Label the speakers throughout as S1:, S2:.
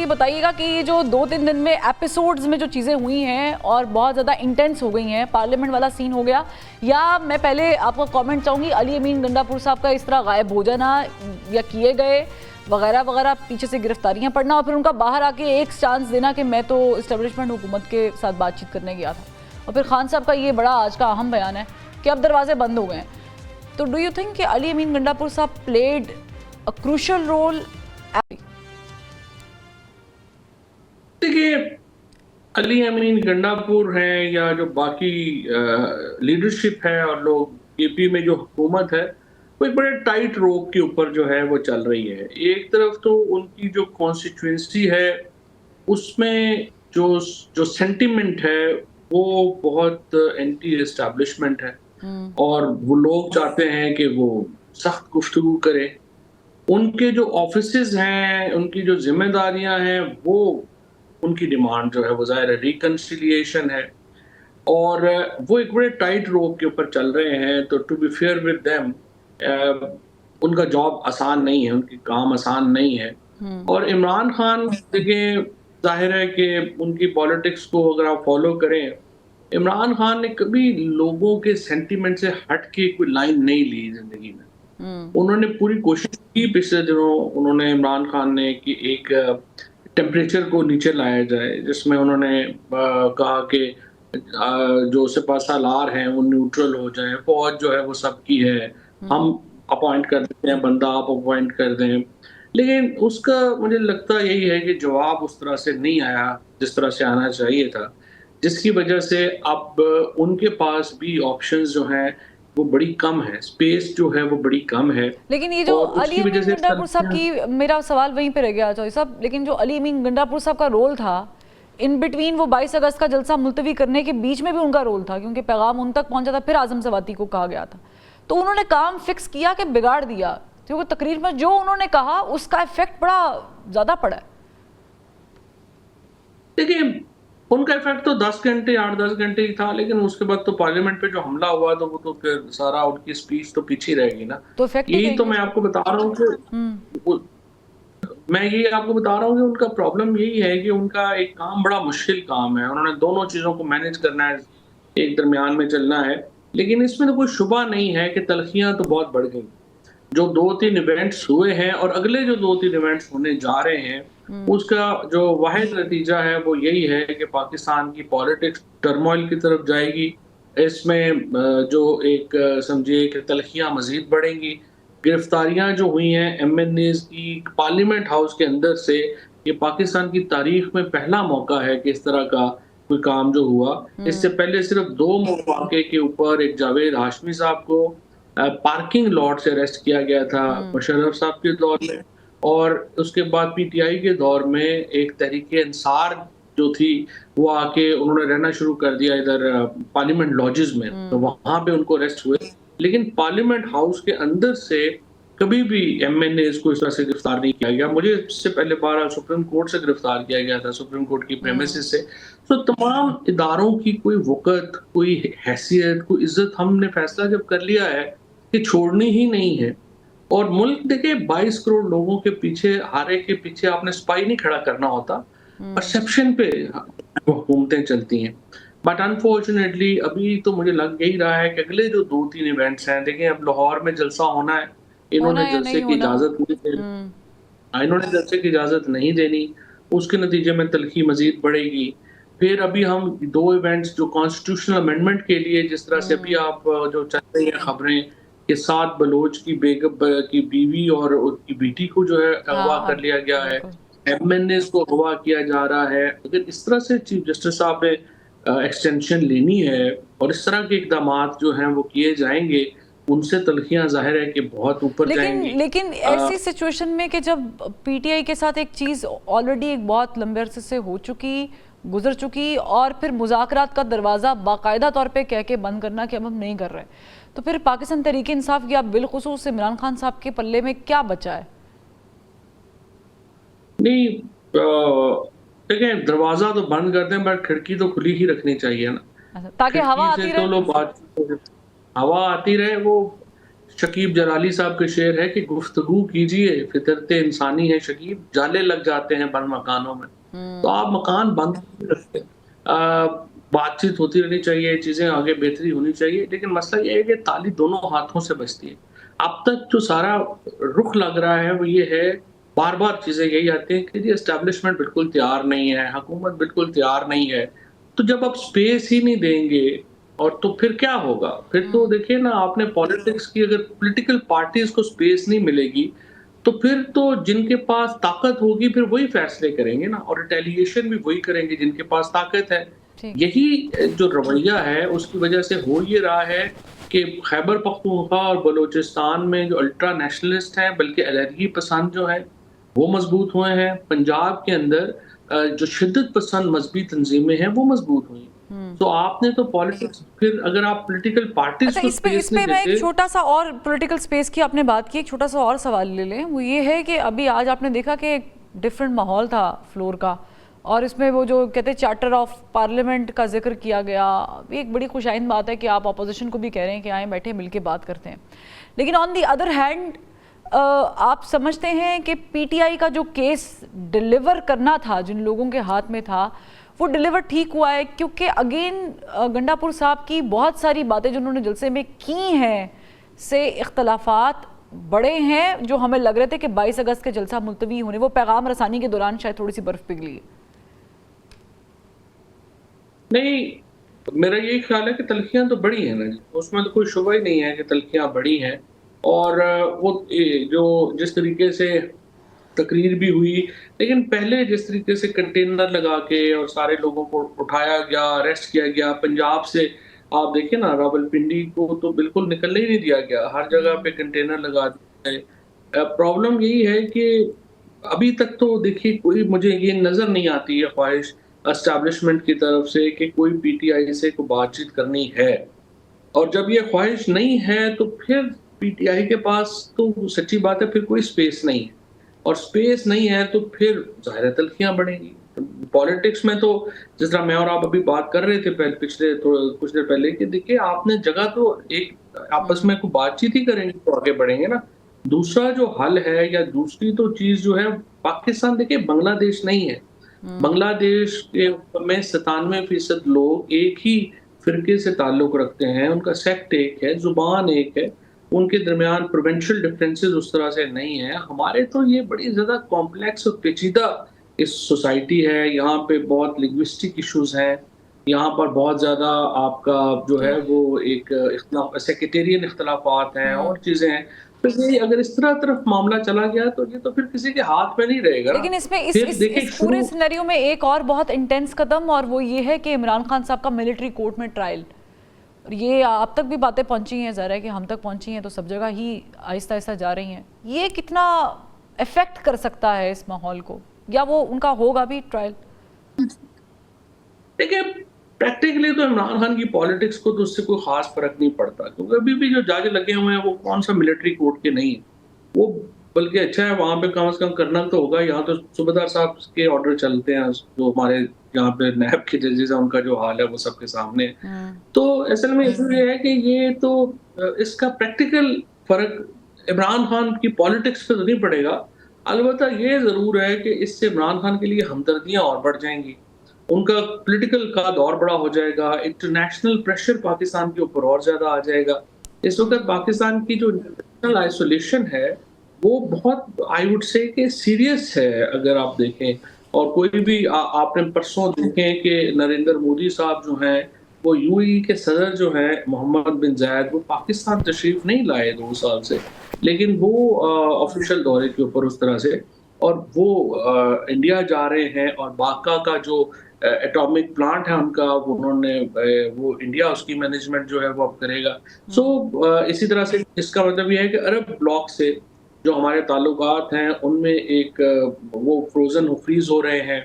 S1: یہ بتائیے گا کہ یہ جو 2-3 دن میں ایپیسوڈز میں جو چیزیں ہوئی ہیں اور بہت زیادہ انٹینس ہو گئی ہیں، پارلیمنٹ والا سین ہو گیا، یا میں پہلے آپ کا کامنٹ چاہوں گی علی امین گنڈا پور صاحب کا اس طرح غائب ہو جانا یا کیے گئے وغیرہ وغیرہ، پیچھے سے گرفتاریاں پڑنا اور پھر ان کا باہر آ کے ایک چانس دینا کہ میں تو اسٹیبلشمنٹ حکومت کے ساتھ بات چیت کرنے گیا تھا، اور پھر خان صاحب کا یہ بڑا آج کا اہم بیان ہے کہ اب دروازے بند ہو گئے ہیں. تو ڈو یو تھنک کہ علی امین گنڈا پور صاحب پلیڈ اے کروشل رول؟
S2: دیکھیے، علی امین گنڈا پور ہیں یا جو باقی لیڈرشپ ہے اور لوگ کے پی میں جو حکومت ہے، وہ ایک بڑے ٹائٹ روپ کے اوپر جو ہے وہ چل رہی ہے. ایک طرف تو ان کی جو کانسٹیٹوئنسی ہے اس میں جو سینٹیمنٹ ہے وہ بہت اینٹی اسٹیبلشمنٹ ہے، اور وہ لوگ چاہتے ہیں کہ وہ سخت گفتگو کرے. ان کے جو آفیسز ہیں، ان کی جو ذمہ داریاں ہیں، وہ ان کی ڈیمانڈ جو ہے وہ ظاہر ہے ریکنسیلیشن ہے، اور وہ ایک بڑے ٹائٹ روپ کے اوپر چل رہے ہیں. تو to be fair with them, ان کا جاب آسان نہیں ہے، ان کی کام آسان نہیں ہے. اور عمران خان دیکھیں، ظاہر ہے کہ ان کی پالیٹکس کو اگر آپ فالو کریں، عمران خان نے کبھی لوگوں کے سینٹیمنٹ سے ہٹ کے کوئی لائن نہیں لی زندگی میں. انہوں نے پوری کوشش کی پچھلے دنوں، انہوں نے عمران خان نے کہ ایک ٹیمپریچر کو نیچے لایا جائے، جس میں انہوں نے کہا کہ جو سپہ سالار ہیں وہ نیوٹرل ہو جائیں، فوج جو ہے وہ سب کی ہے، ہم اپوائنٹ کر دیتے ہیں بندہ، آپ اپوائنٹ کر دیں. لیکن اس کا مجھے لگتا یہی ہے کہ جواب اس طرح سے نہیں آیا جس طرح سے آنا چاہیے تھا، جس کی وجہ سے اب ان کے پاس بھی آپشنز جو ہیں وہ بڑی کم ہے، سپیس جو ہے وہ بڑی کم ہے.
S1: لیکن یہ جو علی امین گنڈا پور صاحب کی، میرا سوال وہیں پہ رہ گیا چوہدری صاحب، لیکن جو علی امین گنڈا پور صاحب کا رول تھا ان بٹوین، وہ 22 اگست کا جلسہ ملتوی کرنے کے بیچ میں بھی ان کا رول تھا، کیونکہ پیغام ان تک پہنچا تھا، پھر اعظم سواتی کو کہا گیا تھا. تو انہوں نے کام فکس کیا کہ بگاڑ دیا؟ کیونکہ تقریر میں جو انہوں نے کہا اس کا ایفیکٹ بڑا زیادہ پڑا ہے.
S2: دیکھیں، ان کا ایفیکٹ تو 10 گھنٹے 8-10 گھنٹے ہی تھا، لیکن اس کے بعد تو پارلیمنٹ پہ جو حملہ ہوا تو وہ تو پھر سارا ان کی سپیچ تو پیچھے رہ گی نا.
S1: تو ایفیکٹ
S2: یہی تو میں آپ کو بتا رہا ہوں کہ ان کا پرابلم یہی ہے کہ ان کا ایک کام بڑا مشکل کام ہے. انہوں نے دونوں چیزوں کو مینج کرنا ہے، ایک درمیان میں چلنا ہے. لیکن اس میں تو کوئی شبہ نہیں ہے کہ تلخیاں تو بہت بڑھ گئی. جو 2-3 ایونٹس ہوئے ہیں اور اگلے جو 2-3 ایونٹس ہونے جا رہے ہیں، اس کا جو واحد نتیجہ ہے وہ یہی ہے کہ پاکستان کی پالیٹکس ٹرموائل کی طرف جائے گی. اس میں جو ایک سمجھیے کہ تلخیاں مزید بڑھیں گی. گرفتاریاں جو ہوئی ہیں ایم این ایز کی پارلیمنٹ ہاؤس کے اندر سے، یہ پاکستان کی تاریخ میں پہلا موقع ہے کہ اس طرح کا کوئی کام جو ہوا. اس سے پہلے صرف 2 مواقع کے اوپر ایک جاوید ہاشمی صاحب کو پارکنگ لاٹ سے اریسٹ کیا گیا تھا مشرف صاحب کے دور میں، اور اس کے بعد پی ٹی آئی کے دور میں ایک تحریک انصار جو تھی وہ آ کے انہوں نے رہنا شروع کر دیا ادھر پارلیمنٹ لاجز میں، تو وہاں پہ ان کو اریسٹ ہوئے. لیکن پارلیمنٹ ہاؤس کے اندر سے کبھی بھی ایم این ایز کو اس طرح سے گرفتار نہیں کیا گیا. مجھے اس سے پہلے بار سپریم کورٹ سے گرفتار کیا گیا تھا، سپریم کورٹ کی پریمیسز سے. تو تمام اداروں کی کوئی وقت، کوئی حیثیت، کوئی عزت، ہم نے فیصلہ جب کر لیا ہے کہ چھوڑنی ہی نہیں ہے. اور ملک دیکھیں 22 کروڑ لوگوں کے پیچھے، ہر ایک کے پیچھے آپ نے سپائی نہیں کھڑا کرنا ہوتا، پرسیپشن پہ حکومتیں چلتی ہیں. بٹ انفارچونیٹلی ابھی تو مجھے لگ یہی رہا ہے کہ اگلے جو 2-3 ایونٹس ہیں، دیکھیں اب لاہور میں جلسہ ہونا ہے، انہوں نے جلسے کی اجازت نہیں دینی، اس کے نتیجے میں تلخی مزید بڑھے گی. پھر ابھی ہم 2 ایونٹس جو کانسٹیٹیوشنل امینڈمنٹ کے لیے، جس طرح سے ابھی آپ جو چل رہی ہیں خبریں کہ 7 بلوچ کی بیگم کی بیوی اور ان کی بیٹی کو جو ہے اغوا کر لیا گیا ہے، ایم این ایز کو اغوا کیا جا رہا ہے. اگر اس طرح سے چیف جسٹس صاحب نے ایکسٹینشن لینی ہے اور اس طرح کے اقدامات جو ہیں وہ کیے جائیں گے، ان سے تلخیاں ظاہر ہے کہ بہت اوپر جائیں گی.
S1: لیکن ایسی سچویشن میں کہ جب پی ٹی آئی کے ساتھ ایک چیز آلریڈی ایک بہت لمبے عرصے سے ہو چکی، گزر چکی، اور پھر مذاکرات کا دروازہ باقاعدہ طور پہ کہہ کے بند کرنا کہ اب ہم نہیں کر رہے، تو پھر پاکستان تحریک انصاف کی آپ بالخصوص عمران خان صاحب کے پلے میں کیا بچا ہے؟
S2: نہیں، دیکھیں دروازہ تو بند کر دیں، بٹ کھڑکی تو کھلی ہی رکھنی چاہیے نا،
S1: تاکہ ہوا
S2: کھڑکی
S1: آتی
S2: سے تو
S1: رہے.
S2: لوگ ہوا آتی رہے. وہ शकीब जलाली साहब के शेर है कि गुफ्तगू कीजिए, फितरत इंसानी है शकीब, जाले लग जाते हैं बंद मकानों में। तो आप मकान बंद नहीं रखते। बातचीत होती रहनी चाहिए, चीज़ें आगे बेहतरी होनी चाहिए, लेकिन मसला ये है कि ताली दोनों हाथों से बजती है। अब तक जो सारा रुख लग रहा है वो ये है, बार-बार चीज़ें यही आती हैं कि जी एस्टेब्लिशमेंट बिल्कुल तैयार नहीं है, हुकूमत बिल्कुल तैयार नहीं है। तो जब आप स्पेस ही नहीं देंगे और तो फिर क्या होगा? फिर तो देखिए ना, आपने पॉलिटिक्स की, अगर पॉलिटिकल पार्टीज़ को स्पेस नहीं मिलेगी, तो फिर तो जिनके पास ताकत होगी फिर वही फैसले करेंगे ना, और रिटेलिएशन भी वही करेंगे जिनके पास ताकत है।
S1: ठीक।
S2: यही जो रवैया है उसकी वजह से हो ये रहा है कि खैबर पख्तूनख्वा और बलूचिस्तान में जो अल्ट्रा नेशनलिस्ट हैं, बल्कि अलहदगी पसंद जो है वो मजबूत हुए हैं। पंजाब के अंदर जो शिद्दत पसंद मजहबी तंजीमें हैं वो मजबूत हुई हैं। तो आपने तो पॉलिटिक्स, फिर अगर आप पॉलिटिकल पार्टीज
S1: अच्छा,
S2: को
S1: इस पे
S2: स्पेस नहीं
S1: मैं एक
S2: देते।
S1: छोटा सा और पॉलिटिकल स्पेस की आपने बात की, एक छोटा सा और सवाल ले लें। वो ये है कि अभी आज आपने देखा कि एक डिफरेंट माहौल था फ्लोर का, और इसमें वो जो कहते हैं चार्टर ऑफ पार्लियामेंट का जिक्र किया गया। एक बड़ी खुशाइंद बात है कि आप अपोजिशन को भी कह रहे हैं कि आए बैठे मिलके बात करते हैं, लेकिन ऑन दी अदर हैंड आप समझते हैं कि पीटीआई का जो केस डिलीवर करना था, जिन लोगों के हाथ में था, वो डिलीवर ठीक हुआ है? क्योंकि अगेन गंडापुर साहब की बहुत सारी बातें जो उन्होंने जलसे में की हैं से इख्तलाफात बड़े हैं, जो हमें लग रहे थे कि 22 अगस्त के जलसा मुलतवी होने, वो पैगाम रसानी के दौरान शायद थोड़ी सी बर्फ पिघली।
S2: नहीं, मेरा यही ख्याल है कि तलखियां तो बड़ी हैं ना जी, उसमें तो कोई शुबा ही नहीं है कि तलखियां बड़ी हैं। और वो जो जिस तरीके से तकरीर भी हुई, लेकिन पहले जिस तरीके से कंटेनर लगा के और सारे लोगों को उठाया गया, अरेस्ट किया गया पंजाब से, आप देखिए ना रावलपिंडी को तो बिल्कुल निकलने ही नहीं दिया गया, हर जगह पे कंटेनर लगा दिए। प्रॉब्लम यही है कि अभी तक तो देखिए कोई मुझे ये नजर नहीं आती है ख्वाहिश एस्टैब्लिशमेंट की तरफ से कि कोई पीटीआई से कोई बातचीत करनी है। और जब ये ख्वाहिश नहीं है तो फिर पीटीआई के पास तो सच्ची बात है फिर कोई स्पेस नहीं है, और स्पेस नहीं है तो फिर ज़ाहिर है तल्खियां बढ़ेंगी। पॉलिटिक्स में तो जिस तरह मैं और आप अभी बात कर रहे थे पहले, पिछले कुछ देर पहले, कि देखिए आपने जगह तो एक आपस में कोई बातचीत ही करेंगे तो आगे बढ़ेंगे ना। दूसरा जो हल है या दूसरी तो चीज जो है, पाकिस्तान देखिए बांग्लादेश नहीं है। बांग्लादेश के में 97% लोग एक ही फिरके से ताल्लुक रखते हैं, उनका सेक्ट एक है, जुबान एक है, उनके दरमियान प्रोविंशियल डिफरेंसेस उस तरह से नहीं है। हमारे तो ये बड़ी ज़्यादा कॉम्प्लेक्स और पेचीदा इस सोसाइटी है, यहाँ पे बहुत लिंग्विस्टिक इश्यूज हैं, यहाँ पर बहुत ज़्यादा आपका जो है वो एक सेक्रेटेरियन इख्तलाफात हैं और चीज़ें हैं। तो ये अगर इस तरफ मामला चला गया तो ये तो फिर किसी के हाथ में नहीं रहेगा।
S1: लेकिन इसमें
S2: इस
S1: पूरे सिनेरियो में एक और बहुत इंटेंस कदम, और वो ये है कि इमरान खान साहब का मिलिट्री कोर्ट में ट्रायल, ये आप तक भी बातें पहुंची हैं, ज़रा है कि हम तक पहुंची हैं, तो सब जगह ही आहिस्ता आहिस्ता जा रही हैं। ये कितना इफेक्ट कर सकता है इस माहौल को, या वो उनका होगा भी ट्रायल?
S2: देखिए प्रैक्टिकली तो इमरान खान की पॉलिटिक्स को तो उससे कोई खास फर्क नहीं पड़ता, क्योंकि अभी भी जो जज लगे हुए हैं वो कौन सा मिलिट्री कोर्ट के नहीं है, वो बल्कि अच्छा है वहां पे कम से कम करना तो होगा। यहाँ तो सूबेदार साहब के ऑर्डर चलते हैं, जो हमारे यहाँ पे नैब के जजेस हैं उनका जो हाल है वो सबके सामने है। तो असल में ये है कि ये तो इसका प्रैक्टिकल फर्क इमरान खान की पॉलिटिक्स पे तो नहीं पड़ेगा। अलबत्ता ये जरूर है कि इससे इमरान खान के लिए हमदर्दियां और बढ़ जाएंगी, उनका पॉलिटिकल कद और बड़ा हो जाएगा, इंटरनेशनल प्रेशर पाकिस्तान के ऊपर और ज्यादा आ जाएगा। इस वक्त पाकिस्तान की जो इंटरनेशनल आइसोलेशन है वो बहुत आई वुड से कि सीरियस है अगर आप देखें। और कोई भी आपने परसों देखें कि नरेंद्र मोदी साहब जो हैं वो यूएई के सदर जो हैं मोहम्मद बिन जायद, वो पाकिस्तान तशरीफ नहीं लाए 2 साल से, लेकिन वो ऑफिशियल दौरे के ऊपर उस तरह से, और वो इंडिया जा रहे हैं, और बाका का जो एटॉमिक प्लांट है उनका उन्होंने वो इंडिया उसकी मैनेजमेंट जो है वो अब करेगा। सो इसी तरह से इसका मतलब ये है कि अरब ब्लॉक से जो हमारे ताल्लुकात हैं उनमें एक वो फ्रीज हो रहे हैं।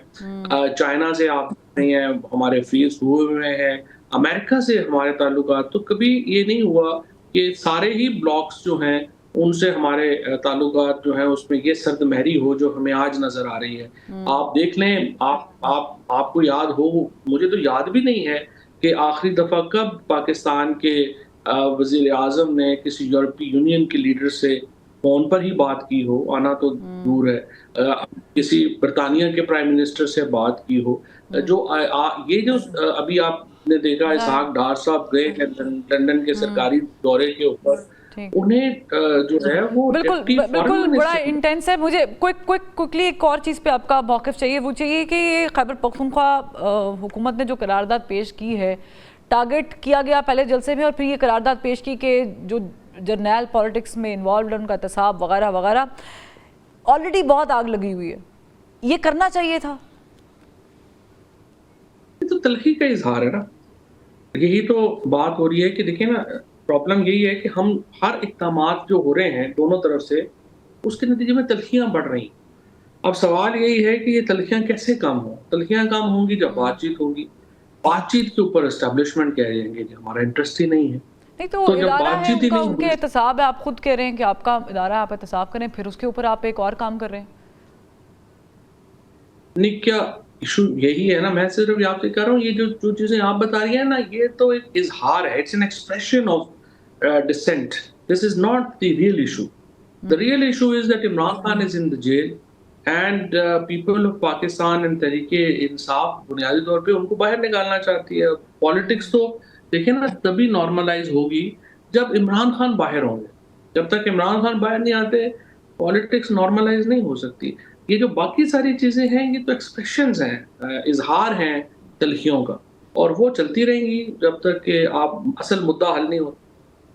S2: चाइना से आप नहीं है हमारे फ्रीज हुए हैं, अमेरिका से हमारे ताल्लुकात, तो कभी ये नहीं हुआ कि सारे ही ब्लॉक्स जो हैं उनसे हमारे ताल्लुकात जो है उसमें ये सर्दमहरी हो जो हमें आज नजर आ रही है। आप देख लें, आपको याद हो, मुझे तो याद भी नहीं है कि आखिरी दफा कब पाकिस्तान के वज़ीर आज़म ने किसी यूरोपीय यूनियन के लीडर से फ़ोन पर ही बात की हो, आना तो दूर है, किसी बरतानिया के प्राइम मिनिस्टर से बात की हो, ये जो अभी आपने देखा इसहाक डार साहब गए हैं लंदन के सरकारी दौरे के ऊपर, उन्हें जो है वो
S1: बिल्कुल बिल्कुल बड़ा इंटेंस है। मुझे क्विकली एक और चीज़ पे आपका मौक़िफ़ चाहिए, वो चाहिए कि खैबर पख्तूनख्वा हुकूमत ने जो करारदाद पेश की है, टारगेट किया गया पहले जलसे में और फिर ये करारदाद पेश की कि जो जर्नैल पॉलिटिक्स में इन्वॉल्व है उनका एहतसाब वगैरह वगैरह, ऑलरेडी बहुत आग लगी हुई है, ये करना चाहिए था।
S2: ये तो तलखी का इजहार है ना, यही तो बात हो रही है कि देखिए ना, प्रॉब्लम यही है कि हम हर इक़दामात जो हो रहे हैं दोनों तरफ से, उसके नतीजे में तलखियाँ बढ़ रही हैं। अब सवाल यही है कि ये तलखियाँ कैसे कम हों? तलखियाँ कम होंगी जब बातचीत होगी। बातचीत के ऊपर एस्टेब्लिशमेंट कह जाएंगे कि हमारा इंटरेस्ट ही नहीं है।
S1: नहीं तो इदारा है उनका, उनके एहतसाब है, आप खुद कह रहे हैं कि आपका इदारा, आप एहतसाब करें, फिर उसके ऊपर आप एक और काम कर रहे हैं।
S2: नहीं, क्या इशू यही है ना, मैं सिर्फ आपसे कह रहा हूँ, ये जो चीजें आप बता रही हैं ना, ये तो एक इजहार है, it's an expression of dissent, this is not the real issue. The real issue is that Imran Khan is in the jail and people of Pakistan and Tehreek-e Insaf बुनियादी तौर पे उनको बाहर निकालना चाहती है। पॉलिटिक्स तो देखिए ना तभी नॉर्मलाइज होगी जब इमरान खान बाहर होंगे। जब तक इमरान खान बाहर नहीं आते, पॉलिटिक्स नॉर्मलाइज नहीं हो सकती। ये जो बाकी सारी चीजें हैं, ये तो एक्सप्रेशंस हैं, इजहार हैं तलखियों का, और वो चलती रहेंगी जब तक कि आप असल मुद्दा हल नहीं हो।